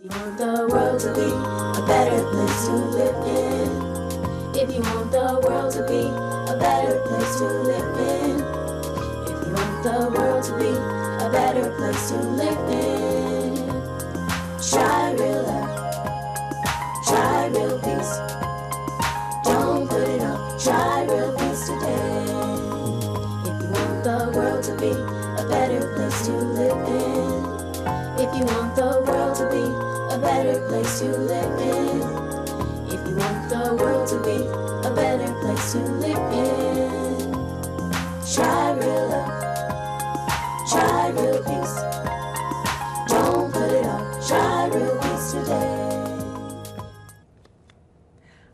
You want the world to be a better place to live in. If you want the world to be a better place to live in. If you want the world to be a better place to live in. Try real love. Try real peace. Don't put it off. Try real peace today. If you want the world to be a better place to live in. If you want the world to be a better place to live in. If you want the world to be a better place to live in. Try real love. Try real peace. Don't put it off. Try real peace today.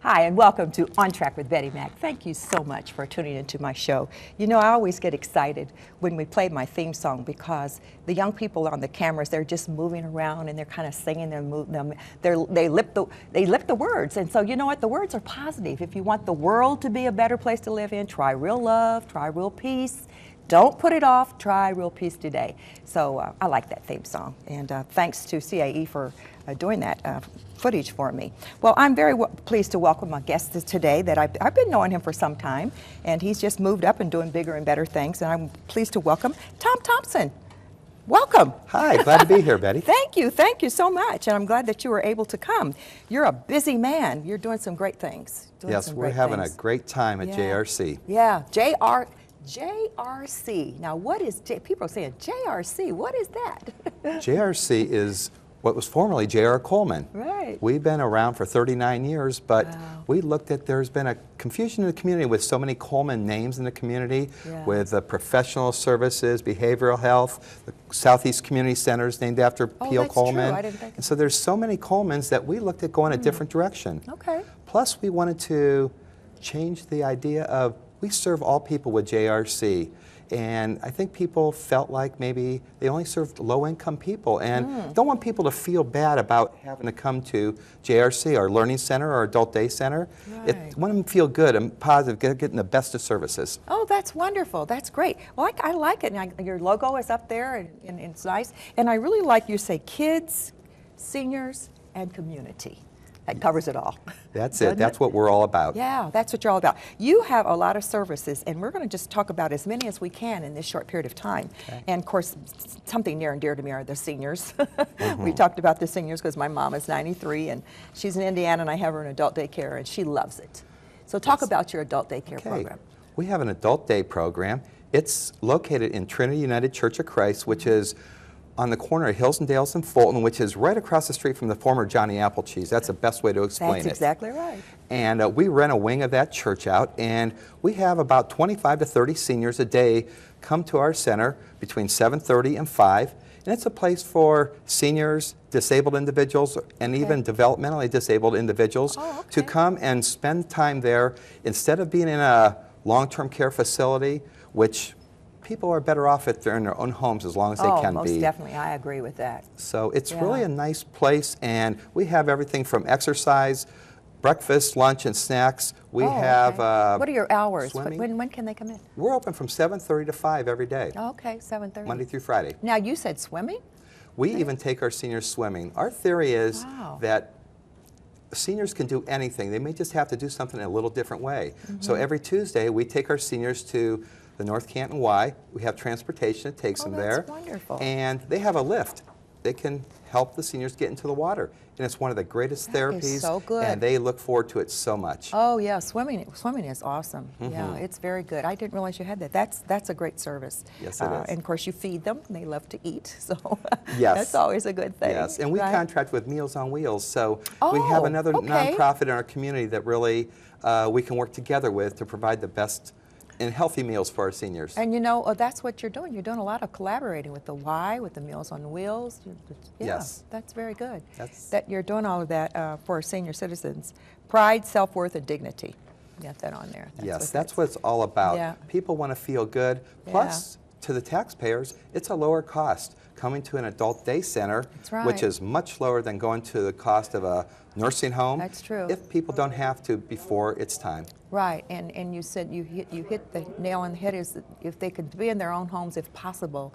Hi, and welcome to On Track with Betty Mack. Thank you so much for tuning into my show. You know, I always get excited when we play my theme song because the young people on the cameras, they're just moving around and they're kind of singing, they lip the words. And so, you know what? The words are positive. If you want the world to be a better place to live in, try real love, try real peace. Don't put it off, try real peace today. So I like that theme song. And thanks to CAE for doing that footage for me. Well, I'm very pleased to welcome my guest today that I've been knowing him for some time, and he's just moved up and doing bigger and better things. And I'm pleased to welcome Tom Thompson. Welcome. Hi, glad to be here, Betty. Thank you so much. And I'm glad that you were able to come. You're a busy man. You're doing some great things. Yes, we're having a great time at JRC. Yeah, JRC. Now, what is, people are saying JRC, what is that? JRC is what was formerly JR Coleman. Right. We've been around for 39 years, but we looked at there's been a confusion in the community with so many Coleman names in the community, with professional services, behavioral health, the Southeast Community Centers named after P.O. Coleman. True. I didn't think and so there's so many Colemans that we looked at going a different direction. Okay. Plus, we wanted to change the idea of we serve all people with JRC. And I think people felt like maybe they only served low-income people and don't want people to feel bad about having to come to JRC, our Learning Center, or Adult Day Center. Right. Want them to feel good and positive, getting the best of services. Oh, that's wonderful. That's great. Well, I like it. And your logo is up there, and it's nice. And I really like you say kids, seniors, and community. That covers it all. That's it. That's what we're all about. Yeah, that's what you're all about. You have a lot of services, and we're going to just talk about as many as we can in this short period of time. Okay. And of course, something near and dear to me are the seniors. We talked about the seniors because my mom is 93, and she's in Indiana, and I have her in adult daycare, and she loves it. So talk about your adult daycare program. We have an adult day program. It's located in Trinity United Church of Christ, which is on the corner of Hills and Dales and Fulton, which is right across the street from the former Johnny Applecheese. That's the best way to explain it. That's exactly right. And we rent a wing of that church out, and we have about 25 to 30 seniors a day come to our center between 7:30 and 5. And it's a place for seniors, disabled individuals, and even developmentally disabled individuals to come and spend time there instead of being in a long-term care facility, which people are better off if they're in their own homes as long as they can be. Most definitely. I agree with that. So it's really a nice place, and we have everything from exercise, breakfast, lunch, and snacks. We have what are your hours? Swimming. When can they come in? We're open from 7:30 to 5 every day. Oh, okay, 7:30. Monday through Friday. Now, you said swimming? We even take our seniors swimming. Our theory is that seniors can do anything. They may just have to do something in a little different way. So every Tuesday, we take our seniors to the North Canton Y. We have transportation that takes them there. That's wonderful. And they have a lift. They can help the seniors get into the water. And it's one of the greatest therapies. Is so good. And they look forward to it so much. Oh yeah, swimming is awesome. Yeah, it's very good. I didn't realize you had that. That's a great service. Yes, it is. And of course you feed them, and they love to eat, so yes. that's always a good thing. Yes, and we contract with Meals on Wheels, so we have another okay. nonprofit in our community that really we can work together with to provide the best and healthy meals for our seniors. And you know, that's what you're doing. You're doing a lot of collaborating with the Y, with the Meals on Wheels. Yes. That's very good. That's that you're doing all of that for our senior citizens. Pride, self-worth, and dignity. You got that on there. That's what it's all about. Yeah. People want to feel good. Plus, to the taxpayers, it's a lower cost. Coming to an adult day center, which is much lower than going to the cost of a nursing home. That's true. If people don't have to before it's time. Right, and you said you hit the nail on the head is that if they could be in their own homes if possible,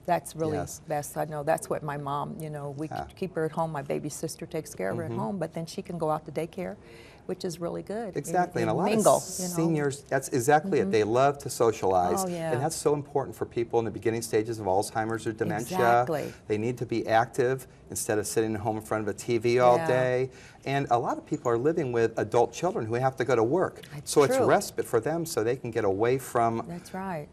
That's really Yes. best. I know that's what my mom, you know, we Yeah. keep her at home. My baby sister takes care of her at home, but then she can go out to daycare, which is really good. Exactly, and a lot mingle, of you know. seniors, that's exactly it. They love to socialize, Oh, yeah. and that's so important for people in the beginning stages of Alzheimer's or dementia. Exactly. They need to be active instead of sitting at home in front of a TV all Yeah. day. And a lot of people are living with adult children who have to go to work. That's so it's true. respite for them so they can get away from That's right.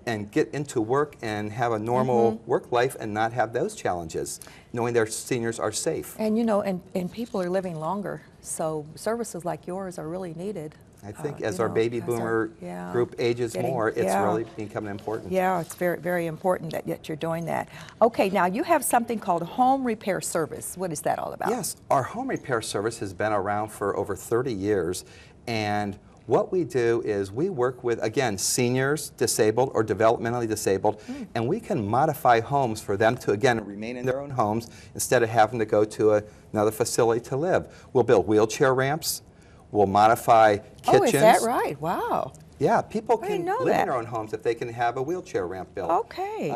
and get into work and have a normal work life and not have those challenges, knowing their seniors are safe. And you know, and people are living longer, so services like yours are really needed. I think you as our know, baby as boomer yeah, group ages getting- more, it's yeah. really becoming important. Yeah, it's very, very important that you're doing that. Okay, now you have something called home repair service. What is that all about? Yes, our home repair service has been around for over 30 years, and what we do is we work with, again, seniors, disabled or developmentally disabled, and we can modify homes for them to, again, remain in their own homes instead of having to go to another facility to live. We'll build wheelchair ramps, we'll modify kitchens. Oh, is that right? Wow. Yeah, people I can didn't know live that. in their own homes if they can have a wheelchair ramp built. Okay.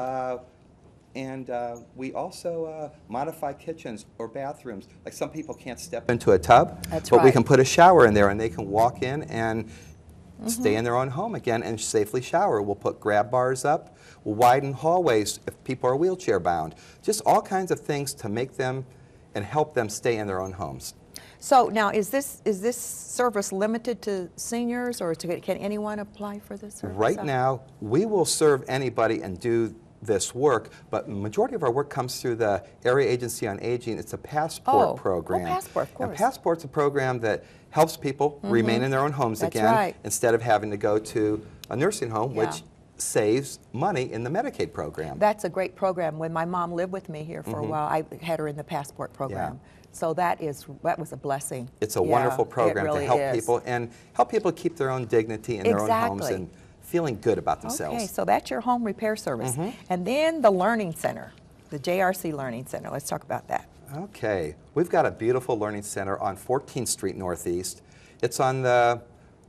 And we also modify kitchens or bathrooms. Like some people can't step into a tub, That's but we right. can put a shower in there and they can walk in and stay in their own home again and safely shower. We'll put grab bars up, we'll widen hallways if people are wheelchair bound. Just all kinds of things to make them and help them stay in their own homes. So now, is this service limited to seniors, or can anyone apply for this service? Right now, we will serve anybody and do this work, but the majority of our work comes through the Area Agency on Aging. It's a passport program. Oh, passport, of course. And passport's a program that helps people remain in their own homes That's again right. instead of having to go to a nursing home, Yeah. which saves money in the Medicaid program. That's a great program. When my mom lived with me here for a while, I had her in the passport program. So that was a blessing. It's a Yeah, wonderful program it really to help is. people and help people keep their own dignity in their own homes Exactly. and feeling good about themselves. Okay, so that's your home repair service. And then the Learning Center, the JRC Learning Center. Let's talk about that. Okay, we've got a beautiful learning center on 14th Street Northeast. It's on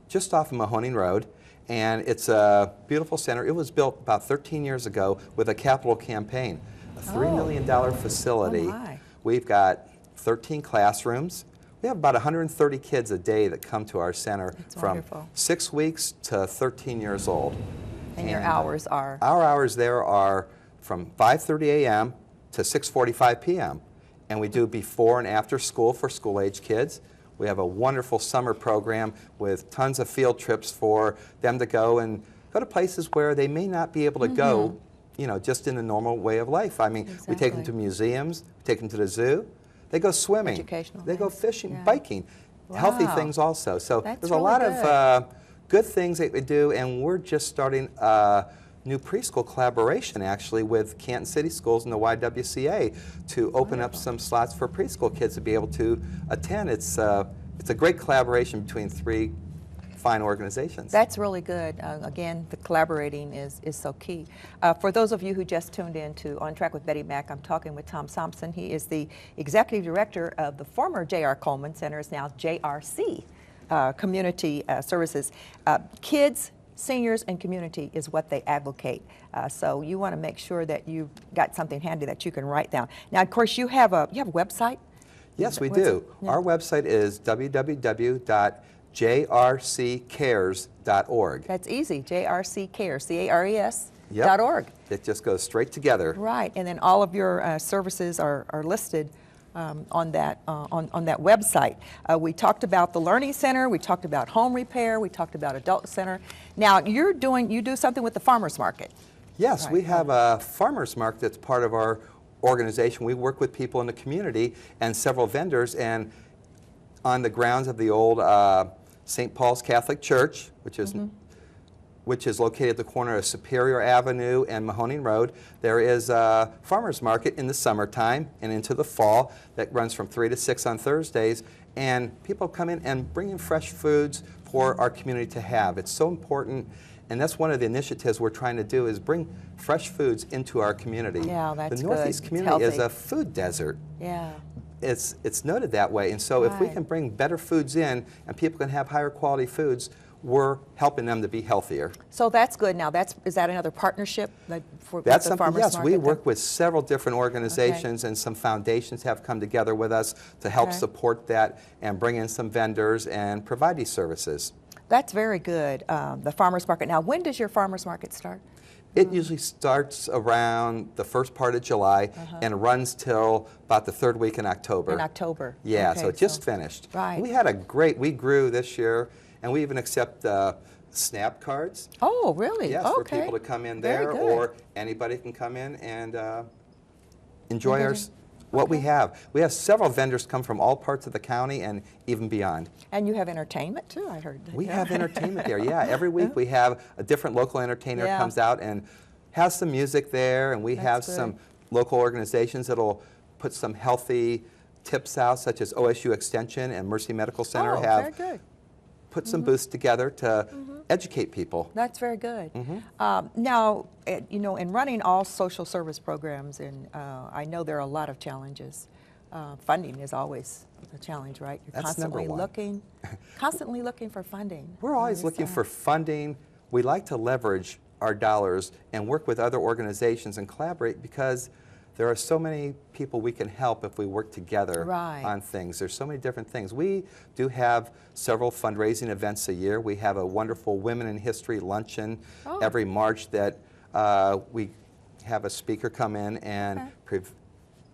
just off of Mahoning Road, and it's a beautiful center. It was built about 13 years ago with a capital campaign, a $3 million facility. Oh, my. We've got 13 classrooms. We have about 130 kids a day that come to our center That's from wonderful. 6 weeks to 13 years old. And your hours are? Our hours there are from 5:30 a.m. to 6:45 p.m. And we do before and after school for school-age kids. We have a wonderful summer program with tons of field trips for them to go to places where they may not be able to go, you know, just in the normal way of life. I mean, we take them Exactly. to museums, we take them to the zoo, they go swimming, Educational they go things. fishing, Yeah. biking, healthy Wow. things also. So That's there's a really lot good. of good things that we do, and we're just starting a new preschool collaboration actually with Canton City Schools and the YWCA to open up some slots for preschool kids to be able to attend. It's a great collaboration between three fine organizations. That's really good. Again, the collaborating is so key. For those of you who just tuned in to On Track with Betty Mack, I'm talking with Tom Thompson. He is the executive director of the former J.R. Coleman Center, is now JRC Community Services. Kids, seniors, and community is what they advocate. So you want to make sure that you've got something handy that you can write down. Now, of course, you have a website? Yes, we What's do. it? Yeah. Our website is www.jrccares.org. That's easy, JRC Cares, C-A-R-E-S Yep. .org. It just goes straight together. Right, and then all of your services are listed on that website. We talked about the Learning Center, we talked about home repair, we talked about Adult Center. Now you do something with the farmers market. Yes, Right, we have a farmers market that's part of our organization. We work with people in the community and several vendors, and on the grounds of the old St. Paul's Catholic Church, which is located at the corner of Superior Avenue and Mahoning Road, there is a farmers market in the summertime and into the fall that runs from 3 to 6 on Thursdays, and people come in and bring in fresh foods for our community to have. It's so important, and that's one of the initiatives we're trying to do, is bring fresh foods into our community. Yeah, that's The Northeast good. It's community is healthy. a food desert. Yeah. It's noted that way, and so if we Right. can bring better foods in and people can have higher quality foods, we're helping them to be healthier. So that's good. Now, is that another partnership with That's the something, farmers yes, market? we work with several different organizations, and some foundations have come together with us to help Okay. support that and bring in some vendors and provide these services. That's very good. The farmers market. Now, when does your farmers market start? It usually starts around the first part of July and runs till about the third week in October. In October. Yeah, Okay, so it just finished. Right. We grew this year, and we even accept SNAP cards. Oh, really? Yes, okay. for people to come in Very there, good. or anybody can come in and enjoy You're our, getting- what we okay. have. We have several vendors come from all parts of the county and even beyond. And you have entertainment too, I heard. We Yeah. have entertainment there, yeah. Every week we have a different local entertainer Yeah. comes out and has some music there, and we That's have good. some local organizations that'll put some healthy tips out, such as OSU Extension and Mercy Medical Center Oh, have very good. put some booths together to educate people. That's very good. Mm-hmm. Now, you know, in running all social service programs, and I know there are a lot of challenges. Funding is always a challenge, right? You're That's number constantly one. constantly looking for funding. We're always looking for funding. We like to leverage our dollars and work with other organizations and collaborate, because there are so many people we can help if we work together Right. on things. There's so many different things. We do have several fundraising events a year. We have a wonderful Women in History luncheon Oh. every March that we have a speaker come in and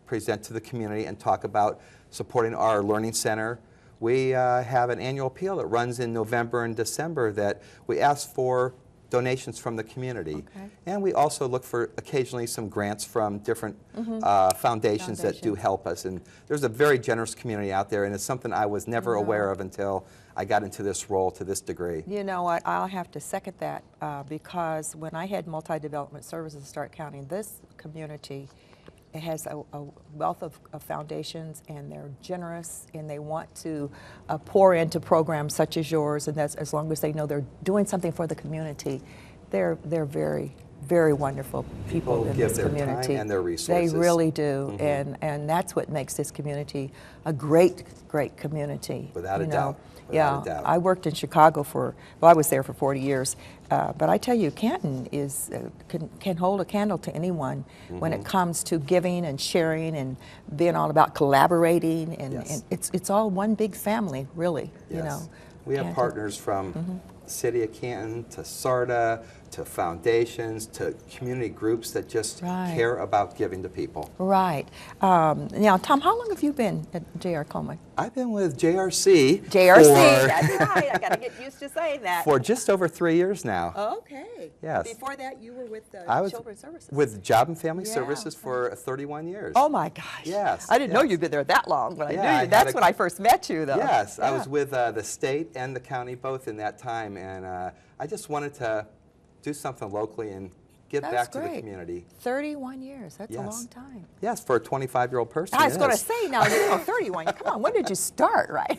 present to the community and talk about supporting our learning center. We have an annual appeal that runs in November and December that we ask for donations from the community. Okay. And we also look for occasionally some grants from different foundations that do Foundations. help us. And there's a very generous community out there, and it's something I was never aware of until I got into this role to this degree. You know what, I'll have to second that because when I had multi-development services in Stark County, this community, it has a wealth of foundations, and they're generous, and they want to pour into programs such as yours, and that's as long as they know they're doing something for the community. They're very, very wonderful people in give this their community. time and their resources. They really do, and that's what makes this community a great community. Without a you doubt. know. Without Yeah, a doubt. I worked in Chicago I was there for 40 years. But I tell you, Canton can hold a candle to anyone when it comes to giving and sharing and being all about collaborating. And, Yes. and it's all one big family, really. You know. We have Canton. partners from the city of Canton to SARTA to foundations to community groups that just Right. care about giving to people. Right. Now, Tom, how long have you been at J.R. Coleman? I've been with JRC, JRC, that's right. I got to get used to saying that. for just over 3 years now. Okay. Yes. Before that, you were with I was Children's Services. with Job and Family Yeah, Services for 31 years. Oh my gosh. Yes, I didn't know yes. you'd been there that long, but Yeah, I I knew had you. That's a- when I first met you, though. Yes, I Yeah. was with the state and the county both in that time, and I just wanted to do something locally and give That's back to the great. community. 31 years. That's a Yes. long time. Yes, for a 25-year-old person. I was it going to is. say now, 31. Come on, when did you start, right?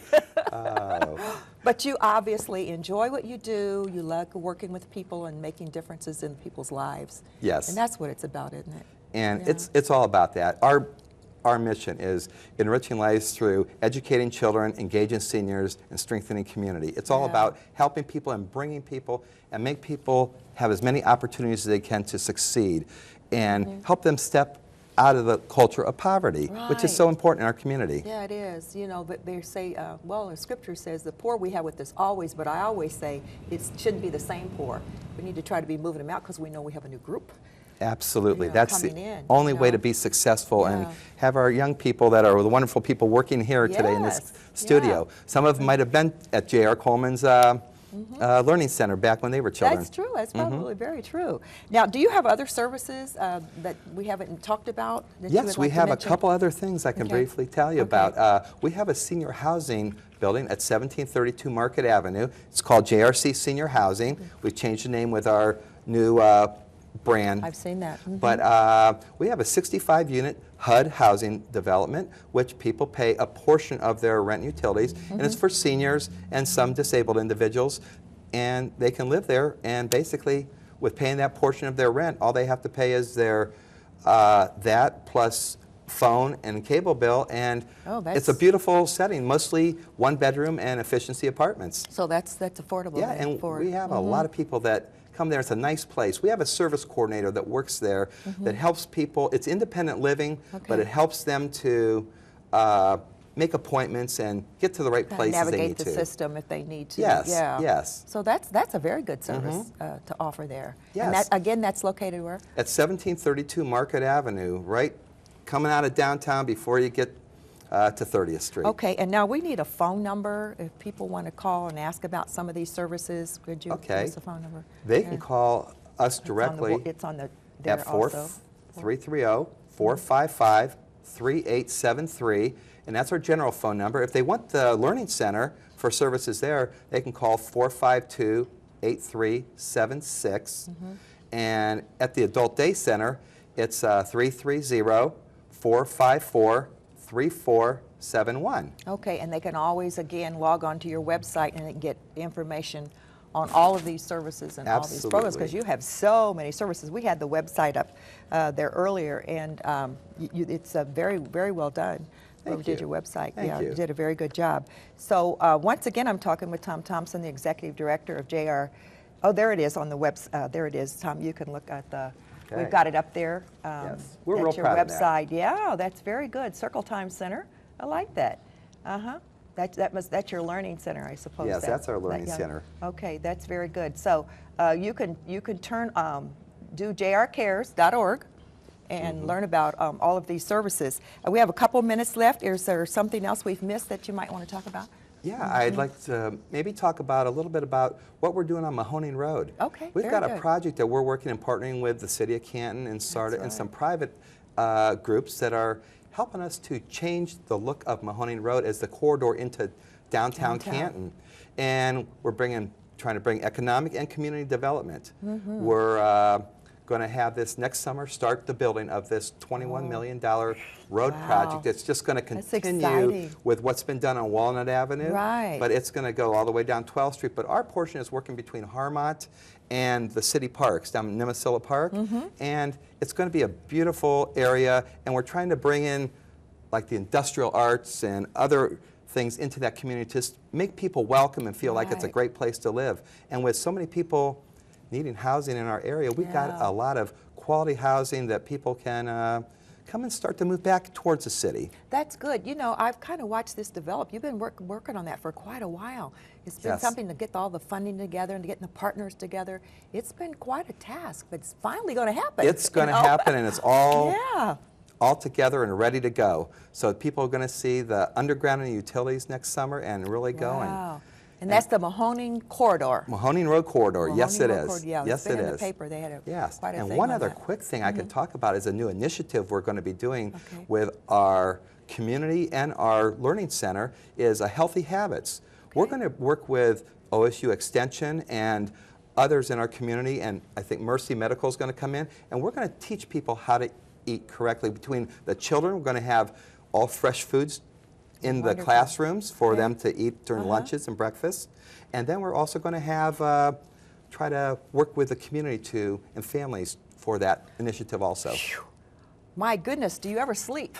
But you obviously enjoy what you do. You like working with people and making differences in people's lives. Yes. And that's what it's about, isn't it? And Yeah. it's all about that. Our mission is enriching lives through educating children, engaging seniors, and strengthening community. It's all Yeah. about helping people and bringing people and make people have as many opportunities as they can to succeed and help them step out of the culture of poverty, which is so Right. important in our community. Yeah, it is. You know, but they say, well, the scripture says the poor we have with us always, but I always say it shouldn't be the same poor. We need to try to be moving them out because we know we have a new group. Absolutely. You know, That's the coming in, only you way know. to be successful and Yeah. have our young people that are the wonderful people working here today in this Yes. studio. Yeah. Some of them might have been at JR Coleman's Learning Center back when they were children. That's true. That's probably very true. Now, do you have other services that we haven't talked about? That you Yes, would we like to have a mention? couple other things I can Okay. briefly tell you Okay. about. We have a senior housing building at 1732 Market Avenue. It's called JRC Senior Housing. We've changed the name with our new brand. I've seen that. Mhm. But we have a 65-unit HUD housing development, which people pay a portion of their rent and utilities, and it's for seniors and some disabled individuals, and they can live there, and basically, with paying that portion of their rent, all they have to pay is their that plus phone and cable bill, and Oh, it's a beautiful setting, mostly one bedroom and efficiency apartments. So that's affordable. Yeah, then and for, we have a lot of people that come there. It's a nice place. We have a service coordinator that works there that helps people. It's independent living, but Okay. it helps them to make appointments and get to the right places they navigate need the to. system if they need to. Yes, Yeah. yes. So that's a very good service to offer there. And Yes. that, again, that's located where? At 1732 Market Avenue, right coming out of downtown before you get to 30th Street. Okay, and now we need a phone number if people want to call and ask about some of these services. Could you give us a phone number? They can call us It's on the directly it's on the there at also. 330-455-3873, and that's our general phone number. If they want the Learning Center for services there, they can call 452-8376. And at the Adult Day Center, it's 330-454-3471. Okay, and they can always, again, log on to your website and get information on all of these services and all these programs, because Absolutely. you have so many services. We had the website up there earlier, and it's very, very well done. Whoever did you. your website, Thank yeah, you. you did a very good job. So once again, I'm talking with Tom Thompson, the Executive Director of JR. Oh, there it is on the website. There it is, Tom. You can look at the. Okay. We've got it up there. Yes. We're at real your proud of that. website. Yeah, that's very good. Circle Time Center. I like that. That's your learning center, I suppose. Yes, that's our learning yeah. center. Okay, that's very good. So you can turn do jrcares.org and learn about all of these services. We have a couple minutes left. Is there something else we've missed that you might want to talk about? Yeah, I'd like to maybe talk about a little bit about what we're doing on Mahoning Road. Okay, We've very got a good. project that we're working and partnering with the City of Canton and SARTA and right. some private groups that are helping us to change the look of Mahoning Road as the corridor into downtown Canton. And we're trying to bring economic and community development. We're going to have this next summer start the building of this $21 million road project. It's just going to That's continue exciting. with what's been done on Walnut Avenue. Right. But it's going to go all the way down 12th Street. But our portion is working between Harmont and the city parks down Nemasilla Park. And it's going to be a beautiful area. And we're trying to bring in like the industrial arts and other things into that community to make people welcome and feel like it's a Right. great place to live. And with so many people needing housing in our area, we've got Yeah. a lot of quality housing that people can come and start to move back towards the city. That's good. You know, I've kind of watched this develop. You've been working on that for quite a while. It's been Yes. something to get all the funding together and getting the partners together. It's been quite a task, but it's finally going to happen. It's going to you know? happen, and it's all Yeah. all together and ready to go. So people are going to see the underground and utilities next summer and really going. Wow. And that's the Mahoning Corridor. Mahoning Road Corridor, yes Mahoning it Road is. Corridor, yeah, Yes it's been it in the is. paper. They had quite a And thing one on other that. Mm-hmm. quick thing I could talk about is a new initiative we're going to be doing Okay. with our community and our learning center is a Healthy Habits. We're going to work with OSU Extension and others in our community, and I think Mercy Medical is going to come in, and we're going to teach people how to eat correctly. Between the children, we're going to have all fresh foods in the Wonderful. classrooms for Okay. them to eat during lunches and breakfast. And then we're also going to have, try to work with the community and families for that initiative also. My goodness, do you ever sleep?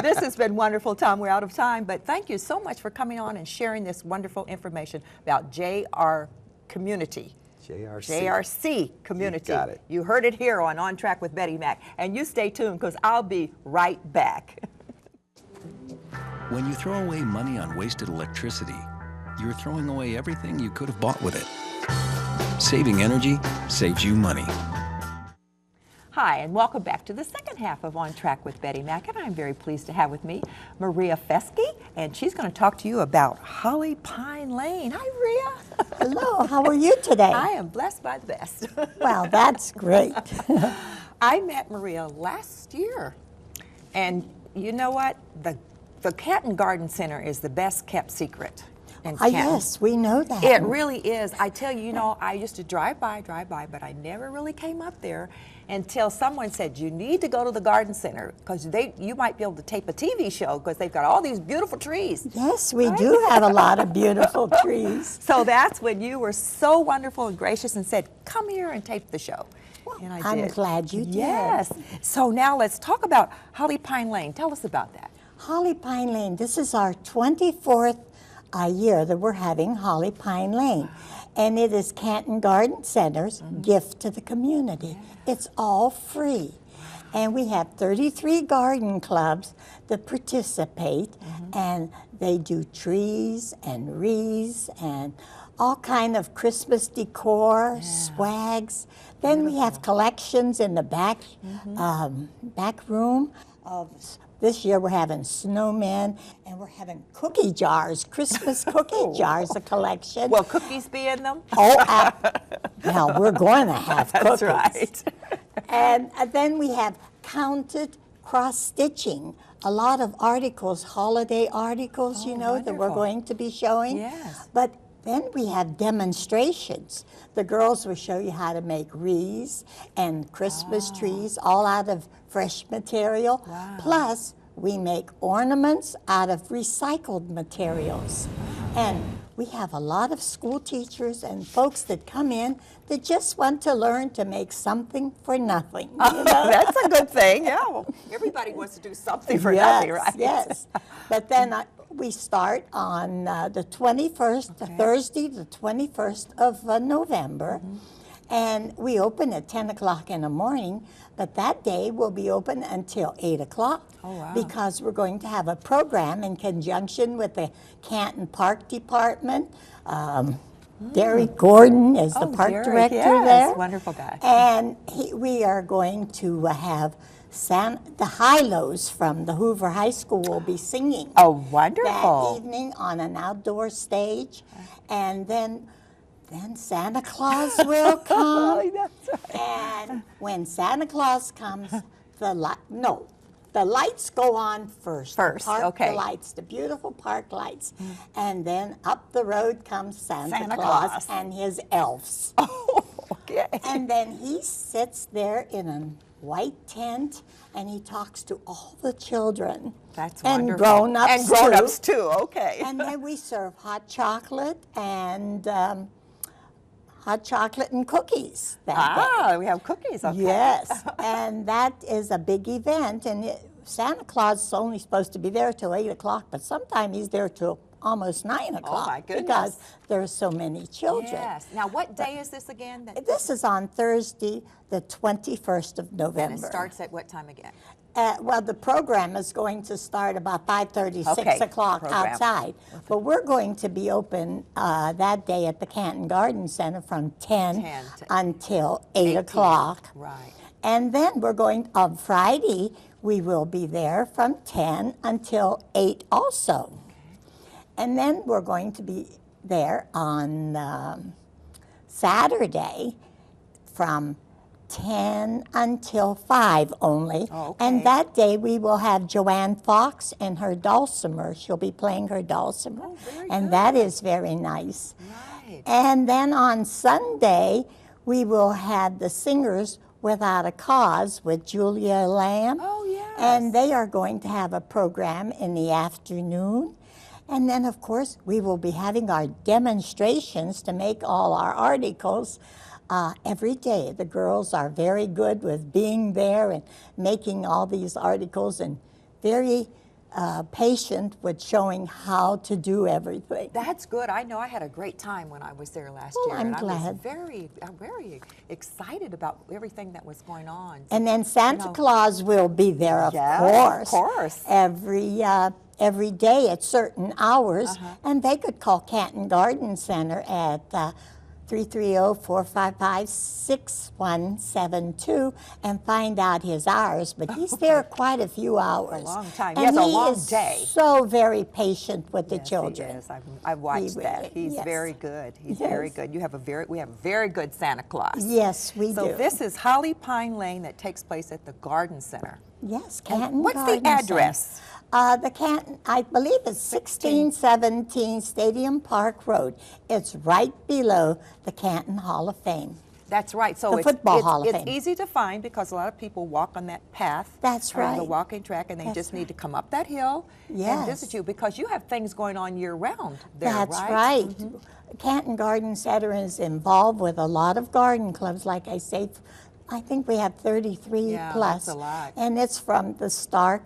This has been wonderful, Tom. We're out of time, but thank you so much for coming on and sharing this wonderful information about JR Community. JRC Community. You got it. You heard it here on Track with Betty Mac. And you stay tuned because I'll be right back. When you throw away money on wasted electricity, you're throwing away everything you could have bought with it. Saving energy saves you money. Hi, and welcome back to the second half of On Track with Betty Mac, and I'm very pleased to have with me Maria Fesky, and she's going to talk to you about Holly Pine Lane. Hi, Maria. Hello, how are you today? I am blessed by the best. Well, that's great. I met Maria last year, and you know what? The Canton Garden Center is the best kept secret in Canton. Yes, we know that. It really is. I tell you, you know, I used to drive by, but I never really came up there until someone said, you need to go to the garden center because you might be able to tape a TV show because they've got all these beautiful trees. Yes, we do have a lot of beautiful trees. So that's when you were so wonderful and gracious and said, come here and tape the show. And I I'm did. glad you did. Yes. So now let's talk about Holly Pine Lane. Tell us about that. Holly Pine Lane, this is our 24th year that we're having Holly Pine Lane. And it is Canton Garden Center's gift to the community. It's all free. And we have 33 garden clubs that participate, and they do trees and wreaths and all kind of Christmas decor, swags. Then we have collections in the back room of. This year we're having snowmen, and we're having cookie jars, Christmas cookie jars, a collection. Will cookies be in them? Oh, well, we're going to have cookies. That's right. And then we have counted cross-stitching, a lot of articles, holiday articles, you know, that we're wonderful. going to be showing. Yes. But then we have demonstrations. The girls will show you how to make wreaths and Christmas trees, all out of fresh material. Wow. Plus, we make ornaments out of recycled materials. And we have a lot of school teachers and folks that come in that just want to learn to make something for nothing. You know? That's a good thing. Yeah. Well, everybody wants to do something for nothing, right? Yes. But then we start on the 21st, Thursday, the 21st of November. And we open at 10 o'clock in the morning, but that day will be open until 8 o'clock. Oh, wow. Because we're going to have a program in conjunction with the Canton Park Department. Derek Gordon is the park Derek, director yes, there. wonderful guy. And we are going to have the high-lows from the Hoover High School will be singing. Oh, wonderful. That evening on an outdoor stage. And then Santa Claus will come. Oh, that's right. And when Santa Claus comes, the lights go on first. First, the park, okay. The lights, the beautiful park lights. And then up the road comes Santa Santa Claus Claus. and his elves. Oh, okay. And then he sits there in a white tent and he talks to all the children. That's and wonderful. Grown-ups and grown-ups too. Okay. And then we serve hot chocolate and cookies that day. We have cookies. Okay. Yes, and that is a big event. And Santa Claus is only supposed to be there till 8 o'clock, but sometimes he's there till almost 9 o'clock. my goodness. Because there's so many children. Yes. Now, what day is this again? This is on Thursday, the 21st of November. And it starts at what time again? Well, the program is going to start about 5:30, Okay, 6 o'clock program. outside. But we're going to be open that day at the Canton Garden Center from 10 to until 8 o'clock. Right. And then we're going, on Friday, we will be there from 10 until 8 also. And then we're going to be there on Saturday from 10 until 5 only. Oh, okay. And that day we will have Joanne Fox and her dulcimer. She'll be playing her dulcimer. Oh, very and good. that is very nice. Right. And then on Sunday, we will have the Singers Without a Cause with Julia Lamb. Oh, yes. And they are going to have a program in the afternoon. And then, of course, we will be having our demonstrations to make all our articles every day. The girls are very good with being there and making all these articles and very patient with showing how to do everything. That's good. I know I had a great time when I was there last Well, year. I'm and I was glad. very excited about everything that was going on. And then Santa Claus will be there, of Yes, course. of course. Every day at certain hours. And they could call Canton Garden Center at 330-455-6172 and find out his hours. But he's there quite a few hours. A long time. And He has a he long is day. so very patient with the Yes, children. He is. I've watched that. really- He's yes. very good. He's very Yes. good. We have a very good Santa Claus. Yes, we So do. this is Holly Pine Lane that takes place at the Garden Center. Yes, Canton What's Garden the address? Center. The Canton, I believe it's 1617 Stadium Park Road. It's right below the Canton Hall of Fame. That's right. So The it's, Football it's, Hall of it's Fame. easy to find because a lot of people walk on that path. That's or The right. walking track, and they That's just need to come up that hill and Yes. visit you because you have things going on year round there, That's right? right. Canton Garden Center is involved with a lot of garden clubs, like I say, I think we have 33 Yeah, plus. that's a lot. And it's from the Stark,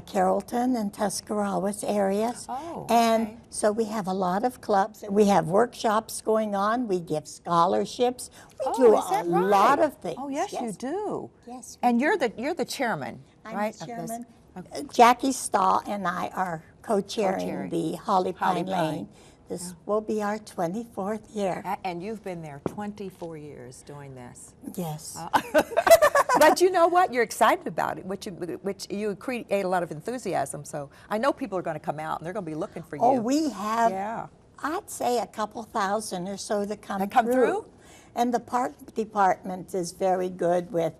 Carrollton, and Tuscarawas areas. Oh, And okay. so we have a lot of clubs. We have workshops going on. We give scholarships. We do is that a lot right? of things. Oh, yes, you do. Yes, we And you're the chairman, I'm right? the of this- chairman. of- Jackie Stahl and I are co-chairing Co-chairing. the Holly Holly Pine Pine. Lane. This will be our 24th year. And you've been there 24 years doing this. Yes. But you know what? You're excited about it, which you create a lot of enthusiasm. So I know people are going to come out and they're going to be looking for you. Oh, we have, Yeah. I'd say a couple thousand or so that come That come through? And the park department is very good with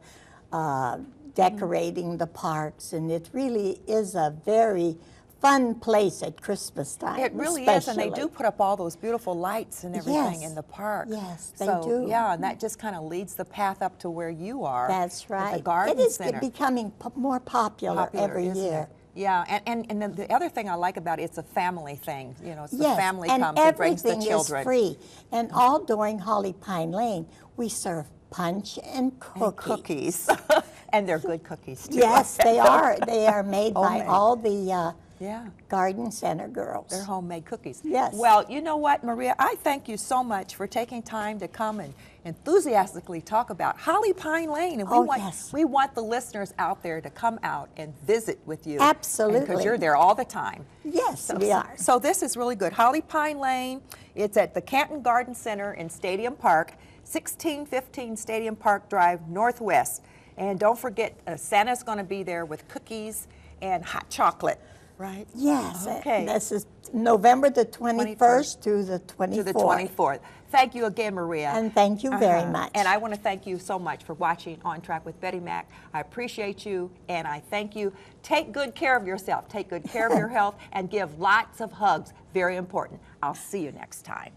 decorating the parks, and it really is a very fun place at Christmas time. It really is, and they do especially. put up all those beautiful lights and everything Yes. in the park. Yes, they so, do. Yeah, and that just kind of leads the path up to where you are. That's at right. The garden it is center. becoming more popular every isn't year. it? Yeah, and then the other thing I like about it, it's a family thing. You know, it's the Yes, family and comes and brings the everything children. is free. And all during Holly Pine Lane, we serve punch and And cookies. And they're good cookies, too. Yes, they are. They are made by Homemade. all the Yeah. garden center girls. They're homemade cookies. Yes. Well, you know what, Maria? I thank you so much for taking time to come and enthusiastically talk about Holly Pine Lane. And Oh, yes. we want the listeners out there to come out and visit with you. Absolutely. Because you're there all the time. Yes, we are. So this is really good. Holly Pine Lane, it's at the Canton Garden Center in Stadium Park, 1615 Stadium Park Drive, Northwest. And don't forget, Santa's going to be there with cookies and hot chocolate, right? Yes. Okay. This is November the 21st to the 24th. To the 24th. Thank you again, Maria. And thank you very much. And I want to thank you so much for watching On Track with Betty Mac. I appreciate you, and I thank you. Take good care of yourself. Take good care of your health, and give lots of hugs. Very important. I'll see you next time.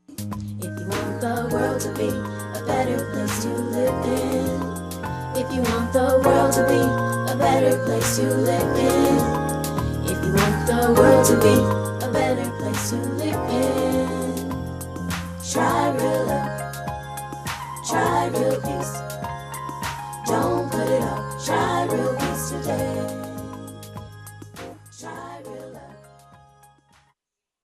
If you want the world to be a better place to live in, if you want the world to be a better place to live in, if you want the world to be a better place to live in, try real love, try real peace,